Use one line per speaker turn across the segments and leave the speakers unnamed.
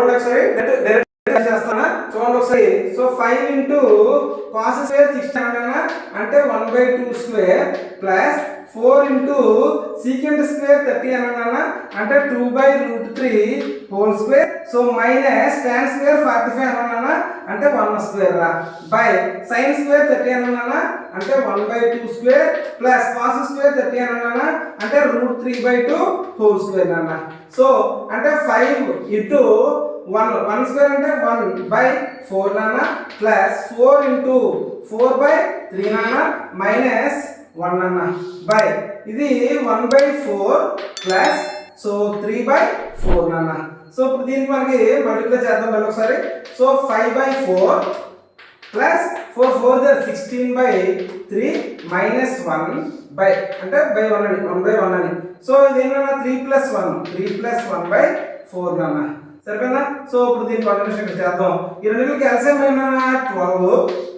చూడండి ఒకసారి డైరెక్ట్ చేస్తానా, చూడండి ఒకసారి. సో 5 ఇంటూ కాస్ స్క్వేర్ 16 అంటే 1/2 square plus 4 into secant square 30 అంటే 2/√3 whole square. So minus tan square 45 అంటే 1 స్క్వేర్ రా బై సైన్ స్క్వేర్ 30 అంటే 1/2 స్క్వేర్ ప్లస్ కాస్ స్క్వేర్ 30 అంటే √3/2 హోల్ స్క్వేర్ అన్న. సో అంటే 5 ఇంటూ 1 స్క్వేర్ అంటే 1/4 ప్లస్ 4 ఇంటూ 4/3 మైనస్ 1 బై ఇది 1/4 ప్లస్ సో 3/4 సో ఇప్పుడు దీనికి మనకి మల్టిప్లై చేద్దాం మళ్ళీ ఒకసారి. సో 5/4 ప్లస్ 4 16/3 మైనస్ 1 బై అంటే బై 1 అని 1/1 అని. సో ఇది ఏంటన్నా 3 + 1 సరిపోయిందా. సో ఇప్పుడు దీన్ని కంటిన్యూషన్ చేద్దాం. ఈ రెండింటికి ఎల్సిఎం ఏంటన్నా 12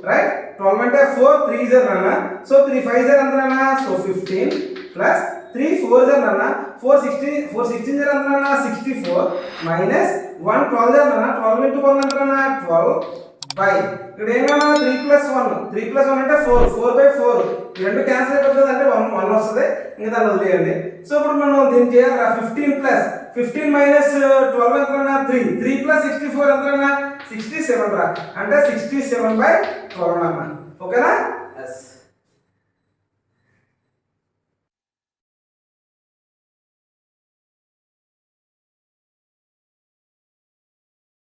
రైట్. 12 అంటే 4 3 జర్ అన్న. సో 3 5 జర్ ఎంతనా, సో 15 ప్లస్ 3 4 జర్ అన్న 4 16 జర్ ఎంతనా 64 మైనస్ 1 12 జర్ అన్న 12 ఇంటూ 1 ఎంతనా 12 బై ఇక్కడ ఏమన్నా 3 + 1 అంటే 4/4 రెండు క్యాన్సిల్ అయిపోతుంది అంటే 1 వస్తుంది. ఇంకా దాన్ని వదిలేయండి. సో ఇప్పుడు మనం దీన్ని చేయాలి 15 మైనస్ 12 ఎంతనా 3 + 64 ఎంతనా 67 రా అంటే 67/12 అన్న. ఓకేనా.